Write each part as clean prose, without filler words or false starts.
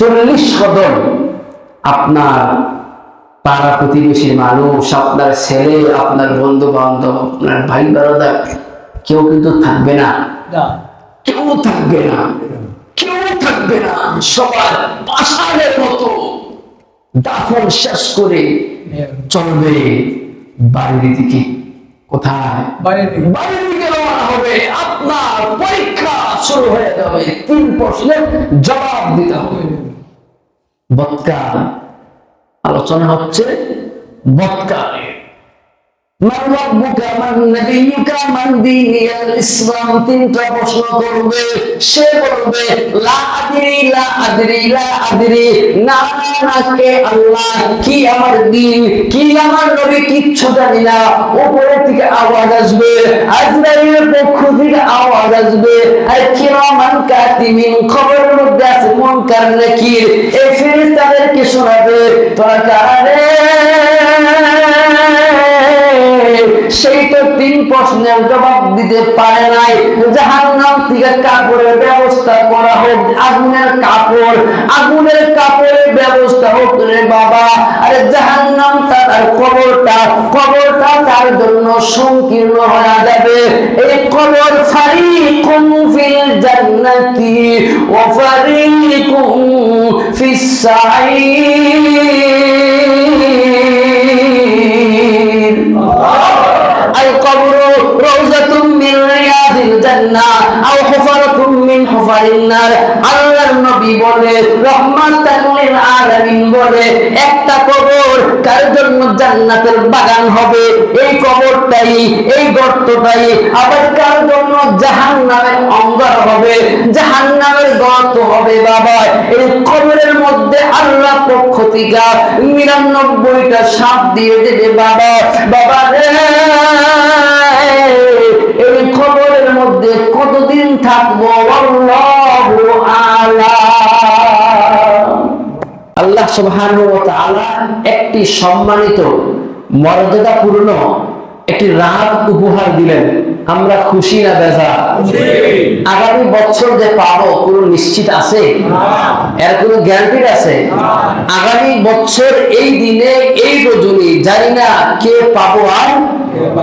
40 কদম আপনার পাড়া প্রতিবেশীর মানুষ, আপনার ছেলে, আপনার বন্ধু বান্ধব, আপনার ভাই বারাদার কেউ কিন্তু থাকবে না, কেউ থাকবে না, কেউ থাকবে না। সবার পাষাণের মতো দাফন শেষ করে চলবে বাড়ির দিকে। কোথায়? বাড়ির দিকে রওনা হবে। আপনার পরীক্ষা শুরু হয়ে যাবে, 3 প্রশ্নের জবাব দিতে হবে। বৎকার আলোচনা হচ্ছে বৎকারে। মান রাব্বুকা মান নাবিয়্যুকা মান দীনুল ইসলাম, 3টা প্রশ্ন করবে। সে বলবে লা আদরি লা আদরি লা আদরি, না না কে আল্লাহ, কি আমার দ্বীন, কি আমার নবী, কিচ্ছু জানি না। উপরে থেকে আওয়াজ আসবে, আজরাইলের পক্ষ থেকে আওয়াজ আসবে, আর কিরামান কাতিবিন, খবরের মধ্যে আছে মুনকার নাকির, এই ফেরেশতাদেরকে শোনাবে তোরা কারা রে। সেই তো 3 প্রশ্নের জবাব দিতে পারে নাই। জাহান্নাম থেকে কাপড়ের ব্যবস্থা করা হোক, আগুনের কাপড়ের ব্যবস্থা হোক রে বাবা। আরে জাহান্নাম তার কবরটা তার জন্য সংকীর্ণ হয়ে যাবে। এই কবর ফারিকুম ফিল জান্নাতি ওয়া ফারিকুম ফিস সাঈর। القبر روضة من رياض الجنة أو حفرة من حفر النار। আল্লাহর নবী বলে, রহমাতাল লিল আলামিন বলে, একটা কবর কার জন্য জান্নাতের বাগান হবে, এই কবরটাই, এই গর্তটাই আবার কার জন্য জাহান্নামের অঙ্গার হবে, জাহান্নামের গর্ত হবে বাবা। এই কবরের মধ্যে আল্লাহ পক্ষ থেকে 99টা সাপ দিয়ে দেবে বাবা। বাবা রে, এই খবরের মধ্যে কতদিন থাকবো আল্লাহু আ'লাম। আল্লাহ সুবহানাহু ওয়া তাআলা একটি সম্মানিত মর্যাদাপূর্ণ একটি রাত উপহার দিলেন। আমরা খুশি না বেজার? আগামী বছর যে পাবো কোনো নিশ্চিত আছে? এর কোনো গ্যারান্টি আছে? আগামী বছর এই দিনে এই রজনী জানি না কে পাবো আর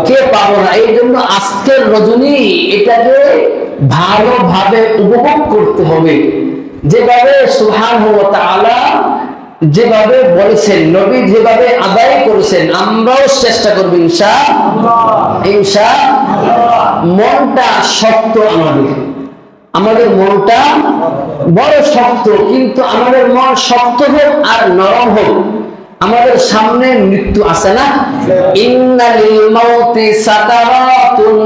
কে পাবো না। এই জন্য আজকের রজনী এটাকে ভালোভাবে উপভোগ করতে হবে। যেভাবে সুবহানাহু ওয়া তাআলা যেভাবে বলেছেন, নবী যেভাবে আদায় করেছেন, আমরাও চেষ্টা করব ইনশাআল্লাহ। মনটা শক্ত, আমাদের মনটা বড় শক্ত, কিন্তু আমাদের মন শক্ত হোক আর নরম হোক, আমাদের সামনে মৃত্যু আছে না? ইন্নালিল মাউতি সাকারাতুন,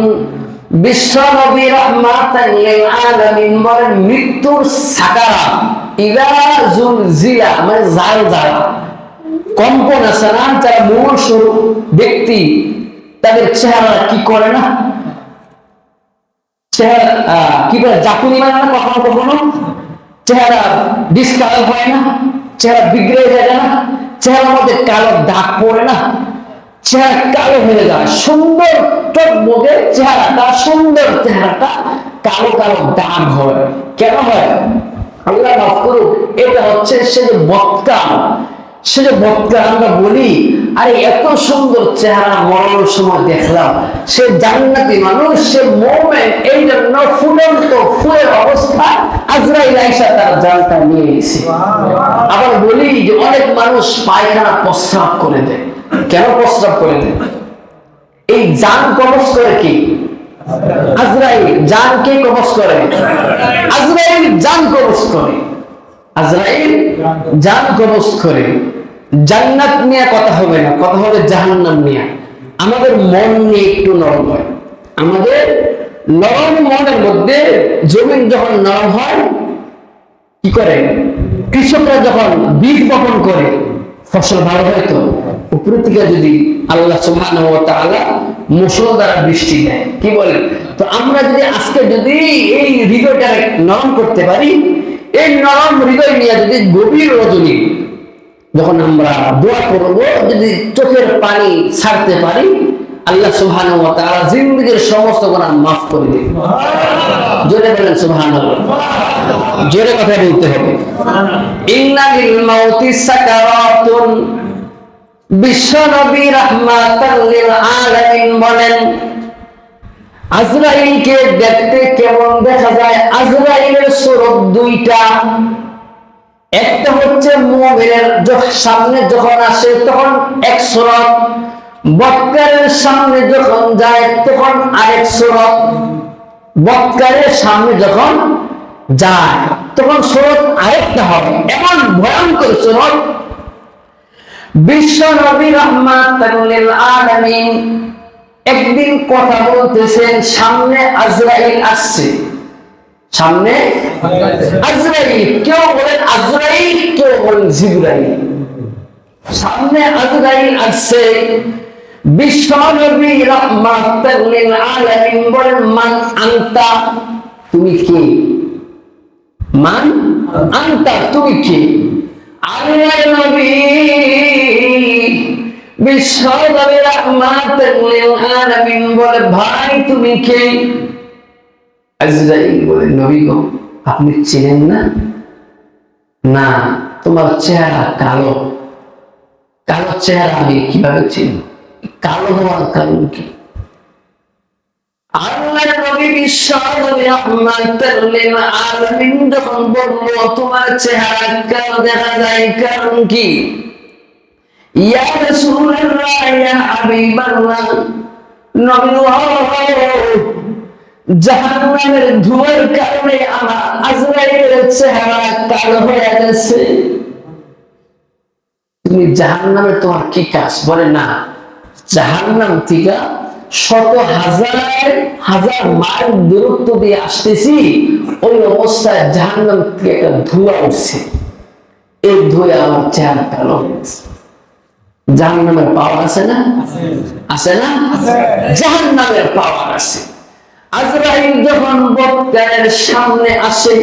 বিশ্বনবী রাহমাতাল লিল আলামিন বলেন, মৃত্যুর সাকারাত ইযা জুলজিলা, মানে জালজালা, কম্পন আছে না? যারা মূল স্বরূপ ব্যক্তি তাদের চেহারা কি করে না, চেহারা কি বলে, জাকুনি মানে না, কখনো কখনো চেহারা ডিসকালার হয় না, চেহারা বিগড়ে যায় না, চেহারার মধ্যে কালো দাগ পড়ে না, চেহারা কালো হয়ে যায়। সুন্দর টকবগে চেহারাটা, সুন্দর চেহারাটা কালো কালো দাগ হয়। কেন হয়? আল্লাহ মাফ করুক, এটা হচ্ছে সে যে বৎকার, আমরা বলি আরে এত সুন্দর চেহারা মরণের সময় দেখলাম, সে জান্নাতি মানুষ, সে মুমিন, এই জন্য ফুটন্ত ফুলের অবস্থা আজরাইল আইসা তার জানটা নিয়ে গেছে। আবার বলি যে অনেক মানুষ পায়খানা প্রস্রাব করে দেয়। কেন প্রস্রাব করে দেয়? এই জান কবজ করে কি? আজরাইল। জান কে কবজ করে? আজরাইল জান কবজ করে। আজরাইল জান কবজ করে। জান্নাত নিয়ে কথা হবে না, কথা হবে জাহান্নাম নিয়ে। আমাদের মন নিয়ে একটু নরম হয়। আমাদের নরম মনের মধ্যে জমিন যখন নরম হয়, কি করে? কৃষকরা যখন বীজ বপন করে ফসল ভালো হয় তো, উপর থেকে যদি আল্লাহ সুবহানাহু ওয়া তাআলা মুষলধারে বৃষ্টি দেয়, কি বলেন? তো আমরা যদি আজকে যদি এই হৃদয়টা নরম করতে পারি, এই নরম হৃদয় নিয়ে যদি গভীর রজনী যখন আমরা দোয়া করব, যদি চোখের পানি ছাড়তে পারি, আল্লাহ সুবহানাহু ওয়া তাআলা জিন্দেগীর সমস্ত গুনাহ মাফ করে দিবেন। জোরে বলেন সুবহানাল্লাহ। জোরে কথা বলতে হবে। ইন্না লিল মাউতি সাকারাতুন, বিশ্বনবী রাহমাতাল লিল আলামিন বলেন, আজরাইলকে দেখতে কেমন দেখা যায়? আজরাইলের সুরত দুইটা। একটা হচ্ছে মুমিনের সামনে যখন আসে তখন এক সুরত, বক্কারের সামনে যখন যায় তখন আরেক সুরত। বক্কারের সামনে যখন যায় তখন সুরত আরেকটা হবে, এমন ভয়ঙ্কর সুরত। বিশ্ব নবী রাহমাতাল লিল আলামিন একদিন কথা বলতেছেন, সামনে আজরাইল আসছে। সামনে আজরাইল, কেউ বলেন আজরাইল, কেউ বলেন জিবরাইল। সামনে আজরাইল আসছে। বিশ্ব নবী রাহমাতাল লিল আলামিন বলেন, মান আনতা, তুমি কে? মান আনতা, তুমি কে? আল্লাহ নবী বিশ্ব নবী রাহমাতাল লিল আলামিন বলে, ভাই তুমি কে? আজরাইল বলে, নবী গো আপনি চেনেন না? না, তোমার চেহারা কালো। কালো চেহারা আমি কিভাবে চিনি? কালো হওয়ার কারণ কি? আল্লাহ নবী বিশ্ব নবী রাহমাতাল লিল আলামিন যখন বলল তোমার চেহারা কালো দেখা যায়, কারণ কি? ইয়া রাসূলুল্লাহ, ইয়া হাবিবাল্লাহ, নবী জাহান্নামের ধোঁয়ার কারণে আমার আজরাইলের চেহারা কালো হয়ে গেছে। তুমি জাহান্নামে তোমার কি কাজ? বলে না, জাহান্নাম থেকে শত হাজার হাজার মাইল দূরত্ব দিয়ে আসতেছি, ওই অবস্থায় জাহান্নাম থেকে একটা ধোঁয়া উঠছে, এই ধোঁয়া আমার চেহারা কালো হয়েছে। জাহান্নামের পাওয়ার আছে না? আছে না? জাহান্নামের পাওয়ার আছে। আজরাইল যখন বক্কারের সামনে আসে,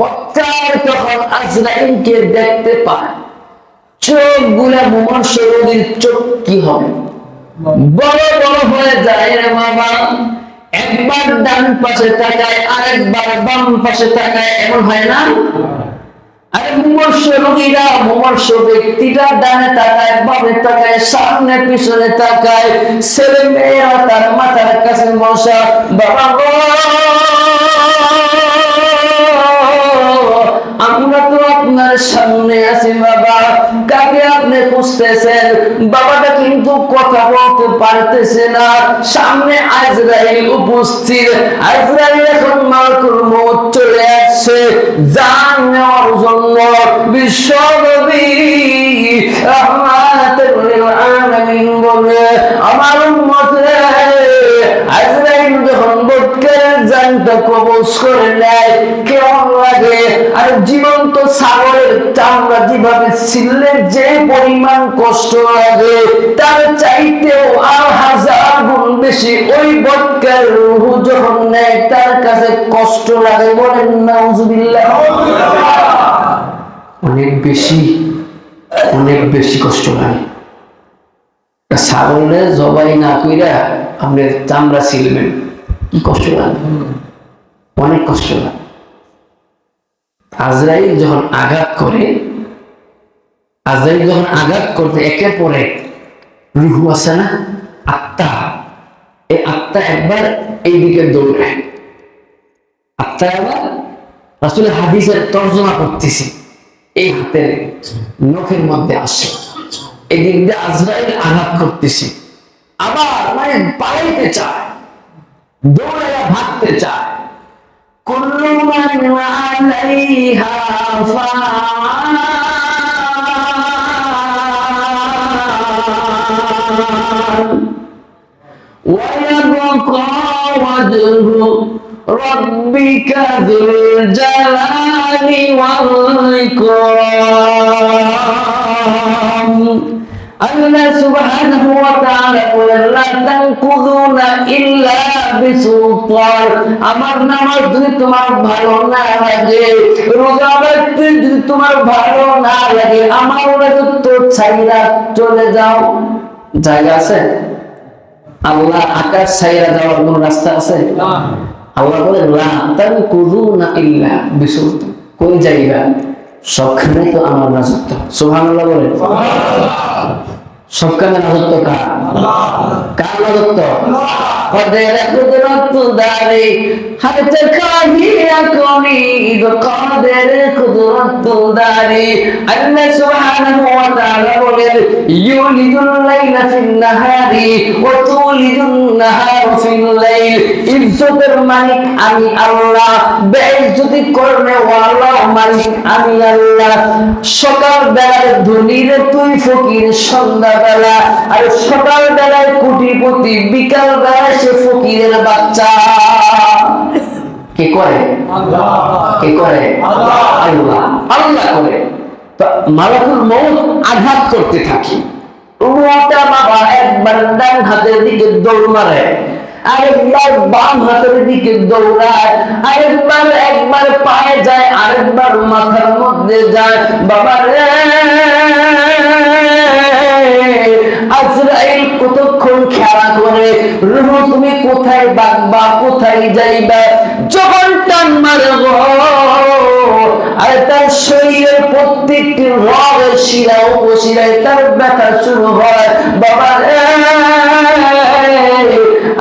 বক্কার তখন আজরাইলকে দেখতে পায়, চোখ গুলা মুমর্ষ নদীর চোখ কি হবে? বড় বড় হয়ে যায় রে বাবা। একবার ডান পাশে তাকায়, আরেকবার বাম পাশে তাকায়, এমন হয় না? আরে মুমর্ষ রোগীরা, মুমর্ষ ব্যক্তিরা ডানে তাকায়, বামে তাকায়, সামনে পিছনে তাকায়, ছেলে মেয়েরা তার মাথার কাছে বসা, বাবা গো আমরা তো আপনার সামনে আছি বাবা, কাকে আপনি খুঁজতেছেন? বাবাটা কিন্তু কথা বলতে পারতেছে না। সামনে আজরাইল উপস্থিত। আজরাইল এখন মালাকুল মউত চলে আসছে জান নেওয়ার জন্য। বিশ্ব নবী রাহমাতুল লিল আলামিন বলে, আমার উম্মত রে, আজরাইল যখন বক্কারের জানটা কবজ করে নেয় কেমন লাগে? আর জীবন্ত ছাগলের চামড়া যেভাবে ছিললে যে পরিমাণ কষ্ট লাগে, তার চাইতেও আর হাজার গুণ বেশি ওই বক্কার রূহ যখন নেয় তার কাছে কষ্ট লাগে। বলেন নাউজুবিল্লাহ। অনেক বেশি, অনেক বেশি কষ্ট লাগে। ছাগলে জবাই না কইরা আপনি চামড়া ছিলবেন, কি কষ্ট লাগে? অনেক কষ্ট লাগে। আজরাইল যখন আঘাত করে, আজরাইল যখন আঘাত করতে একের পর এক রূহ আছে না, আত্মা, এই আত্মা একবার এইদিকে দৌড়ায়। আত্মা আবার রাসূলের হাদিসের তর্জমা করতেছি, এই হাতের নখের মধ্যে আসে, এদিক দিয়ে আজরাইল আঘাত করতেছি, আবার মানে পালাইতে চায়, দৌড়াইয়া ভাগতে চায়। কুল্লু মান আলাইহা ফান ওয়া ইয়াবকা ওয়াজহু রাব্বিকা যুল জালালি ওয়াল ইকরাম। আল্লাহ সুবহানাহু ওয়া তাআলা বলেন, লা তানকুযুনা ইল্লা বিসুলতান। আমার নামাজ যদি তোমার ভালো না লাগে, রোজা রাখতে যদি তোমার ভালো না লাগে, আমার ওরা তো ছাইরা চলে যাও। জায়গা আছে? আল্লাহ আকাশ ছাইরা যাওয়ার কোন রাস্তা আছে? আল্লাহ বলে লা তানকুযুনা ইল্লা বিসুলতান, কই যাইবা? সবখানে তো আমার রাজত্ব। সুবহানাল্লাহ বলে। সবখানে রাজত্ব কার? কার রাজত্ব? قدر قدرت داري حتى كاهي أكوني قدر قدرت داري الله سبحانه وتعالى يولد الليل في النهار وتولد النهار في الليل ইজ্জতের মালিক আমি আল্লাহ, বেইজ্জতি করনে ওয়ালা মালিক আমি আল্লাহ। সকাল বেলায় ধনীর তুই ফকির সন্ধ্যা বেলা, আর সকাল বেলায় কোটিপতি, বিকাল বেলায় সে ফকিরের বাচ্চা। কে করে? আল্লাহ। কে করে? আল্লাহ। আল্লাহ আল্লাহ করে। তো মালাকুল মউত আঘাত করতে থাকি, রুহটা বাবা একবার ডান হাতের দিকে দৌড় মারে, আরেকবার বাম হাতের দিকে দৌড়ায়, একবার পায়ে যায়, আরেকবার মাথার মধ্যে যায়। বাবা রে আজরাইল কতক্ষণ খেলা করে, রূহ তুমি কোথায় বাগবা, কোথায় যাইবা? যখন টান মারে গো, আর তার শরীরের প্রত্যেকটি রগের শিরা উপশিরায় তার ব্যথা শুরু হয়। বাবা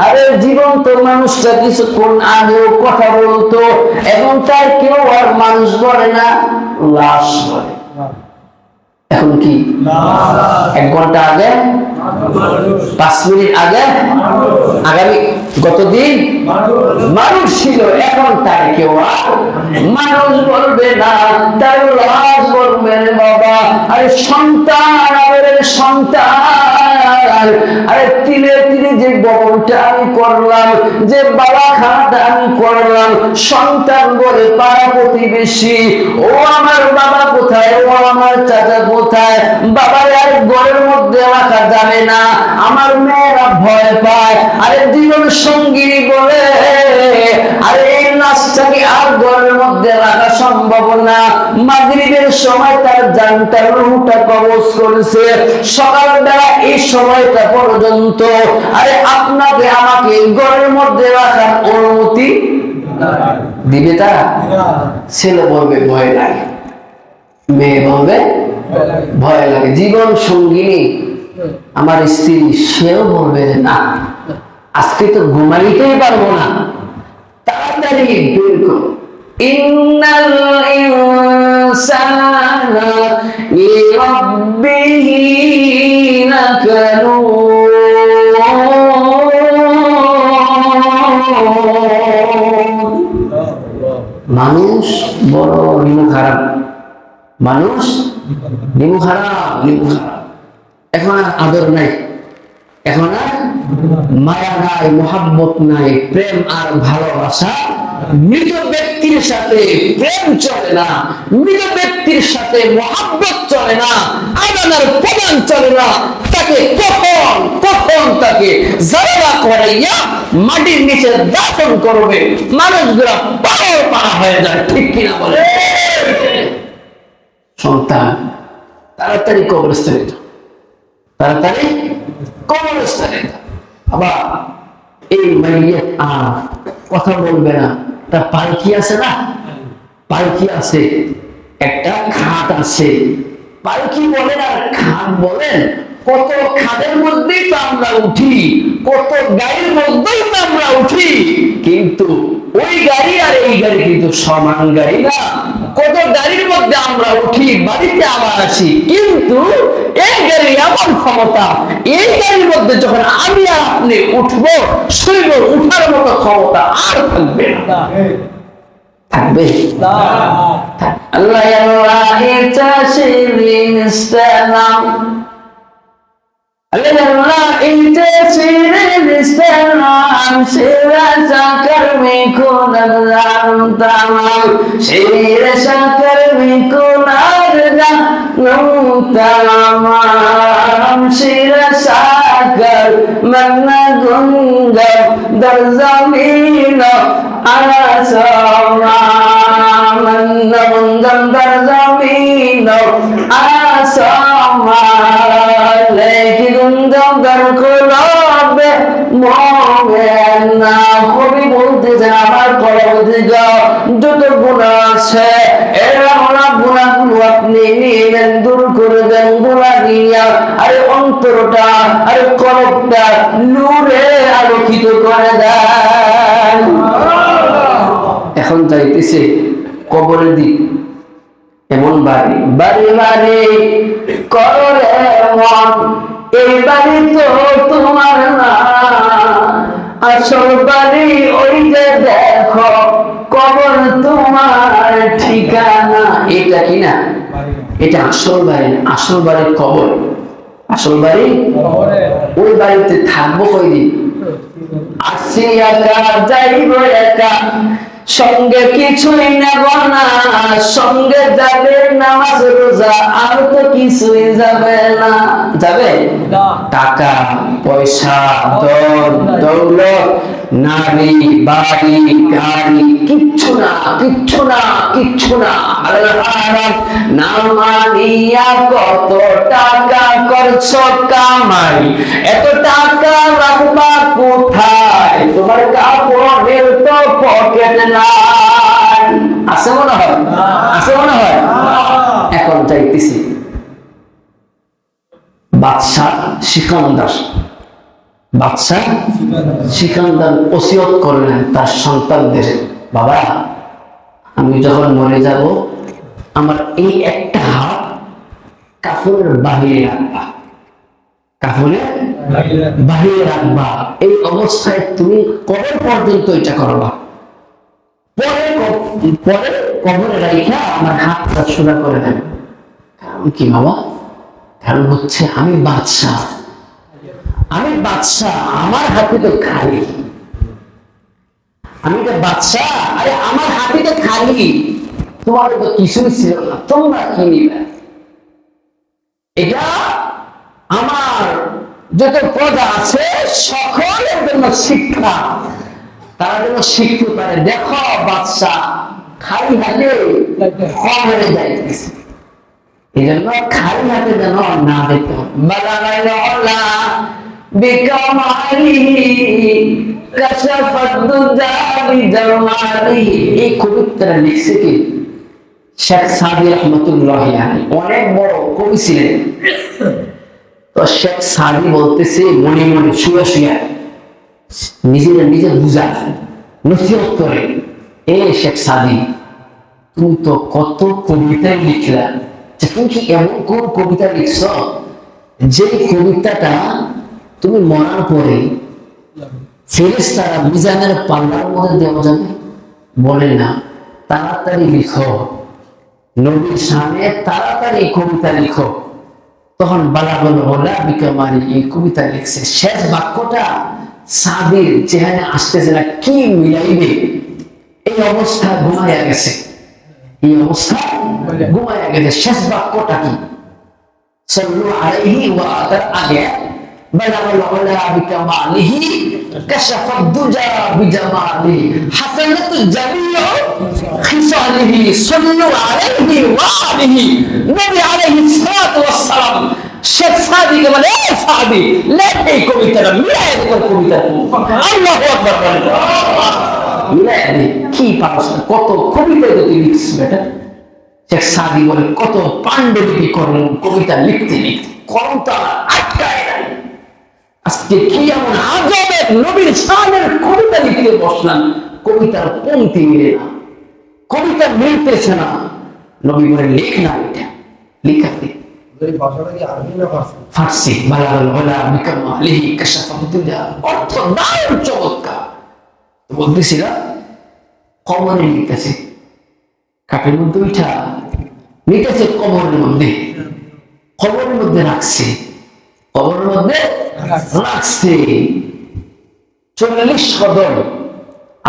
আরে জীবন্ত মানুষটা কিছুক্ষণ আগেও কথা বলতো, এখন তার কেউ আর মানুষ বলে না, লাশ বলে। এখন কি 1 ঘন্টা আগে, 5 মিনিট আগে, আগামী গতদিন মানুষ ছিল, এখন তার কেউ আর মানুষ বলবে না, তার লাশ বলবে। বাবা আরে সন্তান, আমাদের সন্তান, আরে তিলে তিলে যে ববনটা আমি করলাম, যে বাবা খানাটা আমি করলাম, সন্তান বলে পাড়া প্রতিবেশী, ও আমার বাবা কোথায়, ও আমার চাচা কোথায়? বাবার আর ঘরের মধ্যে রাখা যাবে না, আমার মেয়েরা ভয় পায়। আরে জীবন সঙ্গী বলে আরে এই নাচটাকে আর ঘরের মধ্যে রাখা সম্ভব না। মাগরিবের সময় তার জানটা রুহটা কবজ করেছে, সকালবেলা এই সময়টা পর্যন্ত আরে আপনাকে আমাকে ঘরের মধ্যে রাখার অনুমতি দিবে তারা? ছেলে বলবে ভয় লাগে, মেয়ে বলবে ভয় লাগে, জীবন সঙ্গিনী আমার স্ত্রী সেও বলবে যে না আজকে তো ঘুমাইতেই পারবো না, তাড়াতাড়ি বের করো। ইন্নাল ইনসানা লিরাব্বিহি লাকানুন। মানুষ বড় নিমু খারাপ, মানুষ নিমু খারাপ, নিমু খারাপ। এখন আর আদর নাই, এখন আর মায়া নাই, মোহাব্বত নাই, প্রেম আর ভালোবাসা। মৃত ব্যক্তির সাথে প্রেম চলে না, মৃত ব্যক্তির সাথে মোহাব্বত চলে না, আদানের প্রমাণ চলে না। তাকে কখন কখন তাকে জায়গা করাইয়া মাটির নিচে দাফন করবে, মানুষগুলা পাগল পাড়া হয়ে যায়, ঠিক কিনা বলে? সন্তান তাড়াতাড়ি কবরস্থানে যাও, তাড়াতাড়ি কবরস্থানে যাও। আবার এই মাইয়াত আর কথা বলবে না, তার পালকি আছে না, পালকি আছে, একটা খাট আছে, পালকি বলেন আর খাট বলেন, কত খাটের মধ্যেই তো আমরা উঠি, কত গাড়ির মধ্যেই তো আমরা উঠি, কিন্তু ওই গাড়ি আর এই গাড়ি কিন্তু সমান গাড়ি না। কত গাড়ির মধ্যে আমরা উঠি, বাড়িতে আবার আসি, কিন্তু এই গাড়ি এমন ক্ষমতা, এই গাড়ির মধ্যে যখন আমি আর আপনি উঠবো, শুইব, উঠার মতো ক্ষমতা আর থাকবে না। থাকবে আল্লাহ আল্লাহ এটা শিরিন ইসলাম, Allah inte sirin istelam, sira sakar mikunan tamam, sira sakar mikunan tamam, sira sakar managundam darzamino asama, managundam darzamino asama. যত গুনাহ আছে গুনাহগুলো আপনি নিয়ে দূর করে দেন, গুনাহ দিয়া আরে অন্তরটা আরে কলবটা নূরে আলোকিত করে দেন। এখন যাইতেছে কবরের দিক, এমন বাড়ি বাড়ি বাড়ি করে মন, এই বাড়ি তো তোমার না, আসল বাড়ি ওই যে দেখো, কবর তোমার ঠিকানা। এটা কি না? এটা আসল বাড়ি না, আসল বাড়ি কবর। আসল বাড়ি ওই বাড়িতে থাকবো কয়দিন? আসি একা যাইব একা, সঙ্গে কিছুই নেব না, সঙ্গে যাবে নামাজ রোজা, আর তো কিছুই যাবে না। যাবে টাকা পয়সা ধন দৌলত নারী বাড়ি গাড়ি কিচ্ছু না, কিচ্ছু না, কিচ্ছু না। না মানিয়া কত টাকা করছো কামাই, এত টাকা রাখবা কোথায়? তোমার কাপড়ের তো পকেট নাই। আছে মনে হয়, আছে মনে হয়। এখন যাইতেছি বাদশাহ সিকান্দার, বাদশাহ সিকান্দার ওসিয়ত করলেন তার সন্তানদের, বাবা আমি যখন মরে যাব আমার এই একটা হাত কাফনের বাহিরে রাখবা, কাফনের বাহিরে রাখবা, এই অবস্থায় তুমি কবর পর্যন্ত এটা করবা, পরে পরে কবরে রাখা আমার হাতটা সোজা করে দেন। কারণ কি বাবা? কারণ হচ্ছে আমি বাদশাহ, আমি বাদশাহ, আমার হাতে তো খালি, আমি তো বাদশাহ, আরে আমার হাতে তো খালি, তোমার তো কিছুই ছিল না, তোমরা কি নিবে? এটা আমার যত প্রজা আছে সকলের জন্য শিক্ষা, তারা যেন শিখতে পারে। দেখো বাদশাহ খালি হাতে কবরে যাইতেছে, এই জন্য খালি হাতে যেন না দেখতে হবে। এই কবিতা লিখছে কি শেখ সাদি রহমতুল্লাহ আলাইহি, অনেক বড় কবি ছিলেন। তো শেখ সাদি বলতেছে মনে মনে শুয়ে শুয়ে নিজেরা নিজে বুঝা নসিহত করে, এ শেখ সাদি তুমি তো কত কবিতা লিখলা, তুমি কি এমন কোন কবিতা লিখছ যে কবিতাটা তুমি মরার পরে ফেরেশতারা মিজানের পাল্লার মধ্যে দেওয়া যাবে? বলে না, তাড়াতাড়ি লিখো, নবীর সামনে তাড়াতাড়ি কবিতা লিখো। তখন বালাগুল ওলা বিকামালি এই কবিতা লিখছে। শেষ বাক্যটা সাদির চেহারা আসতেছে না, কি মিলাইবে, এই অবস্থা ঘুমাইয়া গেছে, এই অবস্থা ঘুমাইয়া গেছে। শেষ বাক্যটা কি? সাল্লু আলাইহি ওয়া আতার আগে বালাগুল ওলা বিকামালিহি কাশাফা দুজা বিজামালিহি হাসানাতু জামিউ খিসালিহি সাল্লু আলাইহি ওয়া আলিহি নবী আলাইহিস সালাতু ওয়াস সালাম। শেখ সাদিকে বলে, এ সাদি লেখ এই কবিতাটা, মিলাই দেখ কবিতা। আল্লাহু আকবার বলেন, মিলাই দে, কি পারছ, কত কবিতা তুই লিখছিস বেটা। শেখ সাদি বলে, কত পাণ্ডুলিপি করলেন কবিতা লিখতে লিখতে, কলমটা আটকায় নাই। আজকে কি এমন আজবের নবীর শানের কবিতা লিখতে বসলাম, কবিতার পংক্তি মিলে না, কবিতা মিলতেছে না। নবী বলে, লেখ না, এটা লেখা দে। ফার্সি বালাগুল ওলা বিকামালিহি কাশাফা দুজা, অর্থ দারুণ চমৎকার। বলতেছিলাম কবরে লিখতেছে, কাঠের মধ্যে উঠা লিখেছে, কবরের মধ্যে, কবরের মধ্যে রাখছে, কবরের মধ্যে রাখছে। 40 কদম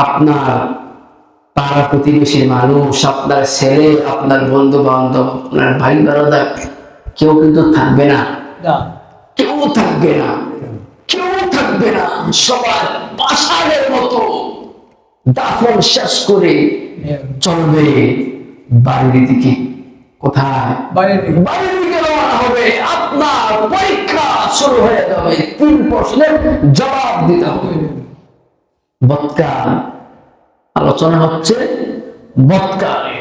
আপনার পাড়া প্রতিবেশীর মানুষ, আপনার ছেলে, আপনার বন্ধু বান্ধব, আপনার ভাই বারাদার, কেউ কিন্তু থাকবে না, কেউ থাকবে না, কেউ থাকবে না। সবাই পাষাণের মতো দাফন শেষ করে চলবে বাড়ির দিকে। কোথায়? বাড়ির দিকে রওনা হবে। আপনার পরীক্ষা শুরু হয়ে যাবে, 3 প্রশ্নের জবাব দিতে হবে। বৎকার আলোচনা হচ্ছে বৎকালে।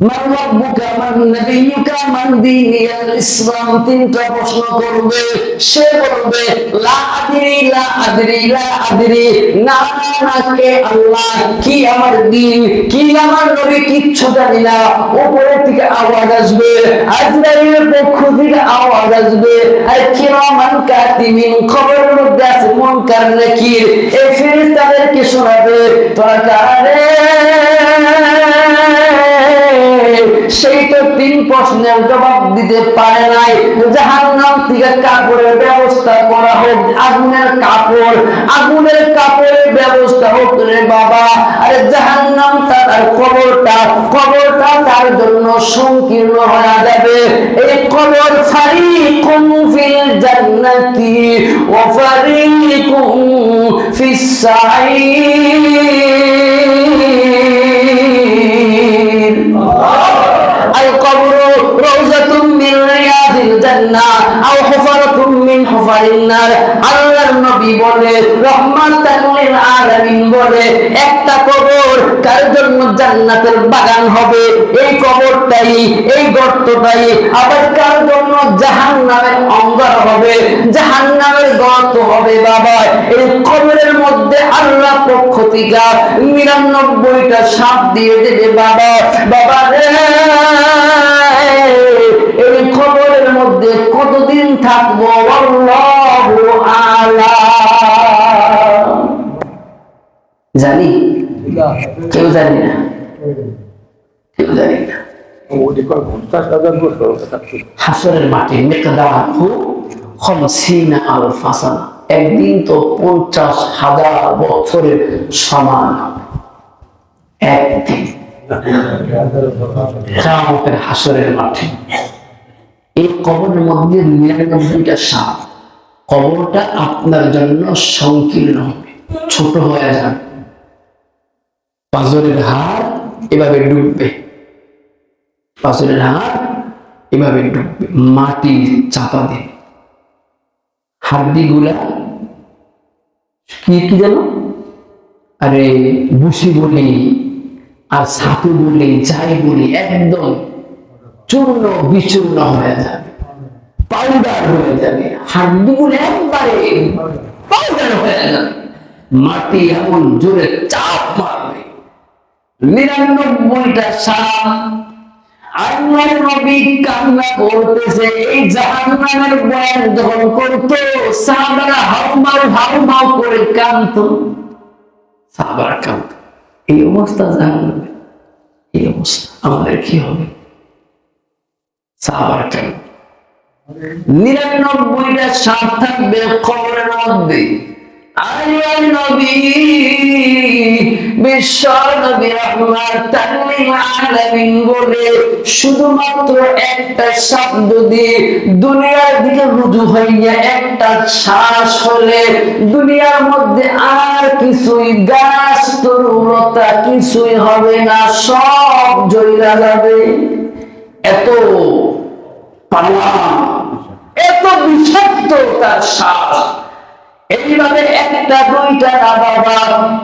মান রাব্বুকা মান নাবিয়্যুকা মান দীনুল ইসলাম, তিনটা প্রশ্ন করবে। সে বলবে লা আদরি লা আদরি লা আদরি, না না কে আল্লাহ, কি আমার দ্বীন, কি আমার নবী, কিচ্ছু জানি না। উপরে থেকে আওয়াজ আসবে, আজরাইলের পক্ষ থেকে আওয়াজ আসবে, আর কিরামান কাতিবিন, খবরের মধ্যে আছে মুনকার নাকির, এই ফেরেশতাদেরকে শোনাবে তোরা কারে। সেই তো তিন প্রশ্নের জবাব দিতে পারে নাই। জাহান্নাম থেকে কাপড়ের ব্যবস্থা করা হোক, আগুনের কাপড়, আগুনের কাপড়ের ব্যবস্থা হোক রে বাবা। আরে জাহান্নাম তার কবরটা তার জন্য সংকীর্ণ হয়ে যাবে। এই কবর ফারিকুম ফিল জান্নাতি ওয়া ফারিকুম ফিস সাঈর। القبر روضة من رياض الجنة أو حفرة من حفر النار। আল্লাহর নবী বলে, রহমাতাল লিল আলামিন বলে, একটা কবর কার জন্য জান্নাতের বাগান হবে, এই কবরটাই, এই গর্তটাই আবার কার জন্য জাহান্নামের অঙ্গার হবে, জাহান্নামের গর্ত হবে বাবা। এই কবরের মধ্যে আল্লাহ পক্ষ থেকে 99টা সাপ দিয়ে দেবে বাবা। বাবা রে, এই খবরের মধ্যে কতদিন থাকবো আল্লাহু আ'লাম। জানি? কেউ জানি না, কেউ জানি না। হাসরের মাঠে মিকদারহু 50 আলফ সানা, একদিন তো 50,000 বছরের সমান হবে একদিন। কিয়ামতের হাসরের মাঠে এই কবরের মধ্যে 99টা সাপ। কবরটা আপনার জন্য সংকীর্ণ হবে, ছোট হয়ে যাবে। পাঁজরের হাড় এভাবে ডুববে, পাঁজরের হাড় এভাবে ডুববে, মাটি চাপা দেবে, হাড্ডি গুলা কি কি যেন, আরে বুসি বলি আর ছাতু বলি, যাই বলি, একদম চূর্ণ বিচূর্ণ হয়ে যাবে, পাউডার হয়ে যাবে, হাড্ডিগুলো একবারে পাউডার হয়ে যাবে। মাটি এমন জোরে চাপ মারবে, 99টা সাপ। আল্লাহর নবী কান্না করতেছে। এই জাহান্নামের বয়ান যখন করতো, সাহাবারা হাউমাউ করে কাঁদতো, সাহাবারা কাঁদতো। এই অবস্থা জাহান্নামে, এই অবস্থা আমাদের কি হবে? সাহাবারা কেন 99টা সাপ থাকবে কবরের মধ্যে। আল্লাহর নবী বিশ্ব নবী রাহমাতাল লিল আলামিন বলে, শুধুমাত্র একটা শব্দ দিয়ে দুনিয়ার দিকে রুজু হইয়া একটা শ্বাস হলে দুনিয়ার মধ্যে আর কিছুই, গাছ তরুলতা কিছুই হবে না, সব জ্বলা যাবে। এত পালা, এত বিষাক্ত তার শ্বাস। এইভাবে একটা দুইটা না বাবা,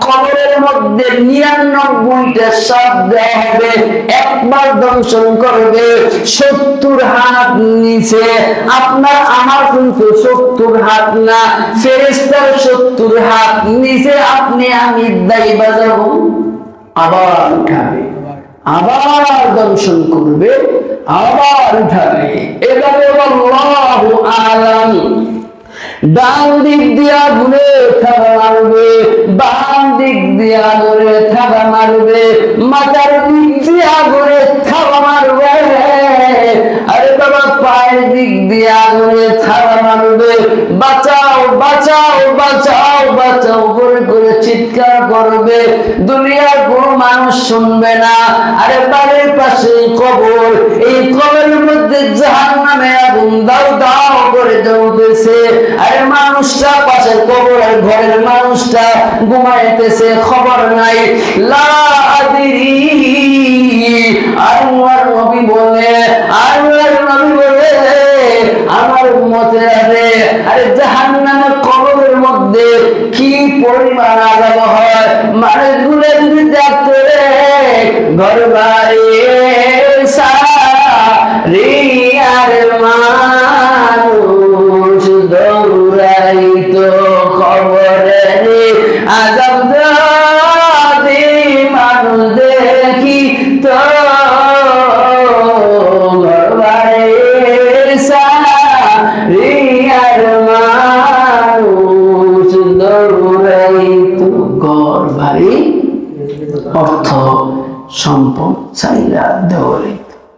কবরের মধ্যে 99টা সাপ দেওয়া হবে, একবার দংশন করবে। 70 হাত নিচে, আপনার আমার কিন্তু 70 হাত না, ফেরেশতার 70 হাত নিচে আপনি আমি দাই বাজাবো, আবার উঠাবে, আবার দংশন করবে, আবার উঠাবে। এভাবে আল্লাহু আ'লাম। ডান দিক দিয়া ঘুরে থাবা মারবে, বাম দিক দিয়া ঘুরে থাবা মারবে, মাথার দিক দিয়া ঘুরে থাবা মারবে, আরে বাবা পায়ের দিক দিয়া ঘুরে থাবা মারবে। বাঁচাও বাঁচাও বাঁচাও বাঁচাও করে করে চিৎকার করবে। দুনিয়ার কোনো মানুষ শুনবে না। আরে বাড়ির পাশে কবর, এই কবরের মধ্যে জাহান্নামে আগুন দাও দাও করে জ্বলতেছে। আরে মানুষটা পাশের কবরের ঘরের মানুষটা ঘুমাইতেছে, খবর নাই। লা আদরি, আল্লাহর নবী বলে, আল্লাহর নবী বলে, আমার উম্মতেরা রে, আরে জাহান্নামের কবরের মধ্যে কি পরিমাণ আযাব হয়, মানুষগুলো ঘর বাড়ি সারিয়ার মানুষ দৌড়াইতো খবরের আজব যদি মানুষ দেখি তো ঘর বাড়ি সারিয়ার মানুষ দৌড়াইতো ঘর বাড়ি অর্থ সম্পদ চাইলা দৌড়ে